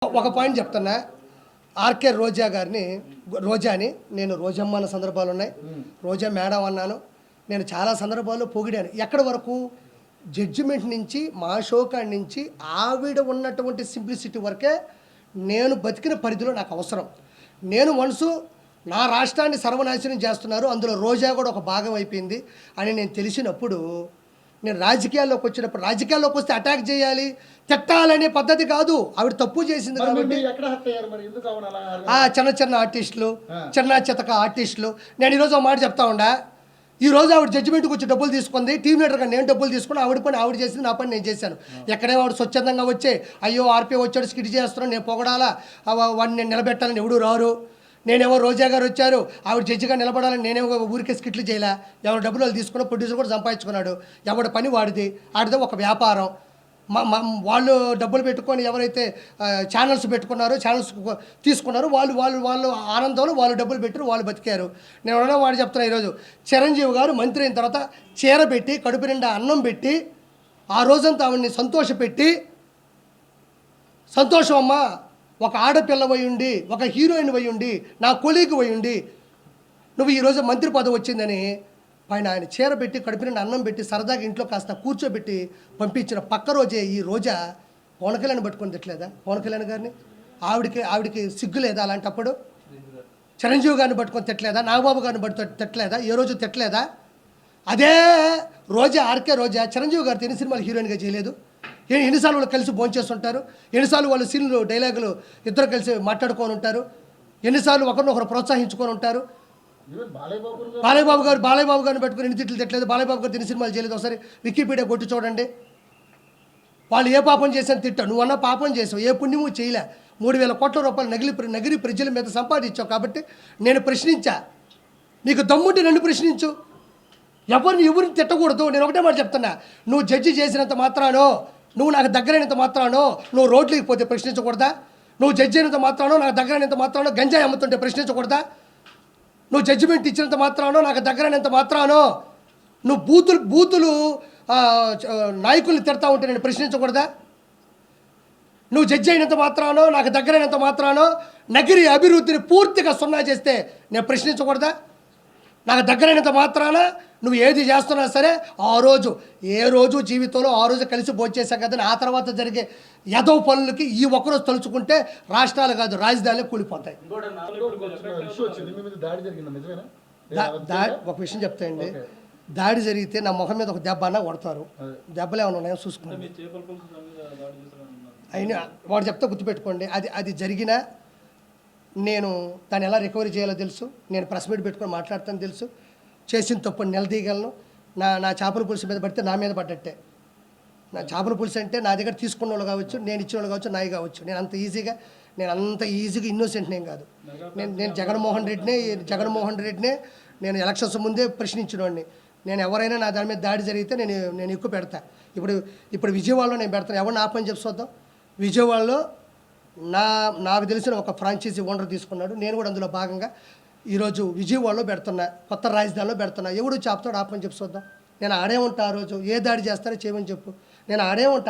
ఒక పాయింట్ చెప్తున్నా. ఆర్కే రోజా గారిని రోజాని నేను రోజమ్మ అన్న సందర్భాలు ఉన్నాయి, రోజా మేడం అన్నాను. నేను చాలా సందర్భాల్లో పొగిడాను. ఎక్కడి వరకు జడ్జిమెంట్ నుంచి మా షో కాడి నుంచి ఆవిడ ఉన్నటువంటి సింప్లిసిటీ వరకే నేను బతికిన పరిధిలో నాకు అవసరం. నేను మనసు నా రాష్ట్రాన్ని సర్వనాశనం చేస్తున్నారు, అందులో రోజా కూడా ఒక భాగం అయిపోయింది అని నేను తెలిసినప్పుడు నేను రాజకీయాల్లోకి వచ్చినప్పుడు రాజకీయాల్లోకి వస్తే అటాక్ చేయాలి, తిట్టాలనే పద్ధతి కాదు. ఆవిడ తప్పు చేసింది కాబట్టి చిన్న చిన్న ఆర్టిస్టులు, చిన్న చితక ఆర్టిస్టులు. నేను ఈరోజు ఒక మాట చెప్తా ఉండా, ఈరోజు ఆవిడ జడ్జిమెంట్కి వచ్చి డబ్బులు తీసుకుంది, టీమ్ లీడర్గా నేను డబ్బులు తీసుకుని ఆవిడ పని ఆవిడ చేసింది, నా పని నేను చేశాను. ఎక్కడేమో ఆవిడ స్వచ్ఛందంగా వచ్చే అయ్యో ఆర్పీ వచ్చాడు స్కిట్ చేస్తున్నాను నేను పొగడాలా, వాడిని నేను నిలబెట్టాలని ఎవడు రారు. నేనేమో రోజా గారు వచ్చారు ఆవిడ జడ్జిగా నిలబడాలని నేనేమో ఊరికే స్కిట్లు చేయలే. ఎవరు డబ్బులు వాళ్ళు తీసుకున్న ప్రొడ్యూసర్ కూడా సంపాదించుకున్నాడు, ఎవడి పని వాడిది, ఆడితే ఒక వ్యాపారం. వాళ్ళు డబ్బులు పెట్టుకొని ఎవరైతే ఛానల్స్ పెట్టుకున్నారో ఛానల్స్ తీసుకున్నారో వాళ్ళు ఆనందంలో వాళ్ళు డబ్బులు పెట్టారు, వాళ్ళు బతికారు. నేను ఎవరైనా వాడు చెప్తున్నా, ఈరోజు చిరంజీవి గారు మంత్రి అయిన తర్వాత చీర పెట్టి కడుపు నిండా అన్నం పెట్టి ఆ రోజంతా ఆవిడ్ని సంతోషపెట్టి, సంతోషం అమ్మా ఒక ఆడపిల్ల ఉండి ఒక హీరోయిన్ ఉండి నా కొలీగ్ ఉండి నువ్వు ఈరోజు మంత్రి పదవి వచ్చిందని పైన ఆయన చీర పెట్టి కడుపు నిండా అన్నం పెట్టి సరదాగా ఇంట్లో కాస్త కూర్చోబెట్టి పంపించిన పక్క రోజే ఈ రోజా పవన్ కళ్యాణ్ పట్టుకొని తిట్టలేదా? పవన్ కళ్యాణ్ గారిని ఆవిడికి సిగ్గు లేదా? అలాంటప్పుడు చిరంజీవి గారిని పట్టుకొని తిట్టలేదా? నాగబాబు గారిని పట్టుకొని తిట్టలేదా? ఏ రోజు తిట్టలేదా? అదే రోజా, ఆర్కే రోజా చిరంజీవి గారితో ఎన్ని సినిమాలు హీరోయిన్గా చేయలేదు? ఎన్నిసార్లు వాళ్ళు కలిసి భోంచేస్తుంటారు, ఎన్నిసార్లు వాళ్ళు సీన్లు డైలాగులు ఇద్దరు కలిసి మాట్లాడుకొని ఉంటారు, ఎన్నిసార్లు ఒకరినొకరు ప్రోత్సహించుకొని ఉంటారు. బాలయ్యబాబు గారిని పెట్టుకుని ఎన్ని తిట్లు తిట్టలేదు, బాలయ్యబాబు గారు ఎన్ని సినిమాలు చేయలేదు? ఒకసారి వికీపీడియా కొట్టి చూడండి. వాళ్ళు ఏ పాపం చేశాను తిట్టా, నువ్వన్నా పాపం చేసావు, ఏ పుణ్యము చేయలే. 3,000 కోట్ల రూపాయలు నగిరి ప్రజల మీద సంపాదించావు కాబట్టి నేను ప్రశ్నించా. నీకు దమ్ముంటే నన్ను ప్రశ్నించు, ఎవరిని తిట్టకూడదు. నేను ఒకటే మాట చెప్తున్నా, నువ్వు జడ్జి చేసినంత మాత్రానో, నువ్వు నాకు దగ్గరైనంత మాత్రానో నువ్వు రోడ్లకి పోతే ప్రశ్నించకూడదా? నువ్వు జడ్జి అయినంత మాత్రానో నాకు దగ్గరైనంత మాత్రానో గంజాయి అమ్ముతుంటే ప్రశ్నించకూడదా? నువ్వు జడ్జిమెంట్ ఇచ్చినంత మాత్రానో నాకు దగ్గరైనంత మాత్రానో నువ్వు బూతులు నాయకుల్ని తిడతా ఉంటే నేను ప్రశ్నించకూడదా? నువ్వు జడ్జి అయినంత మాత్రానో నాకు దగ్గరైనంత మాత్రానో నగిరి అభివృద్ధిని పూర్తిగా సున్నా చేస్తే నేను ప్రశ్నించకూడదా? నాకు దగ్గరైనంత మాత్రాన నువ్వు ఏది చేస్తున్నా సరే ఏ రోజు జీవితంలో ఆ రోజు కలిసి భోంచేసా కదా, ఆ తర్వాత జరిగే యదవ పనులకి ఈ ఒక్కరోజు తలుచుకుంటే రాష్ట్రాలు కాదు రాజధానులు కూలిపోతాయి. ఒక విషయం చెప్తాయండి, దాడి జరిగితే నా మొహం మీద ఒక దెబ్బ అన్నా కొడతారు, దెబ్బలు ఏమైనా ఉన్నాయో చూసుకున్నాను. అయినా వాడు చెప్తే గుర్తుపెట్టుకోండి, అది జరిగినా నేను దాన్ని ఎలా రికవరీ చేయాలో తెలుసు, నేను ప్రెస్ మీట్ పెట్టుకొని మాట్లాడతాను తెలుసు, చేసిన తప్పు నిలదీయగలను. నా చేపల పులుసు మీద పడితే నా మీద పడ్డట్టే. నా చేపల పులుసు అంటే నా దగ్గర తీసుకున్న వాళ్ళు కావచ్చు, నేను ఇచ్చిన వాళ్ళు కావచ్చు, నాయి కావచ్చు. నేను అంత ఈజీగా ఇన్నోసెంట్ నేను కాదు. నేను జగన్మోహన్ రెడ్డినే నేను ఎలక్షన్స్ ముందే ప్రశ్నించినవాడిని. నేను ఎవరైనా నా దాని మీద దాడి జరిగితే నేను ఎక్కువ పెడతా. ఇప్పుడు విజయవాడలో నేను పెడతాను, ఎవరిని ఆపని చెప్పి చూద్దాం. విజయవాడలో నాకు తెలిసిన ఒక ఫ్రాంచైజీ ఓనర్ తీసుకున్నాడు, నేను కూడా అందులో భాగంగా ఈరోజు విజయవాడలో పెడుతున్నా, కొత్త రాజధానిలో పెడుతున్నా. ఎవడు చెప్తాడు ఆపని చెప్పి చూద్దాం. నేను ఆడే ఉంటా, ఆ రోజు ఏ దాడి చేస్తారో చేయమని చెప్పు, నేను ఆడే ఉంటా.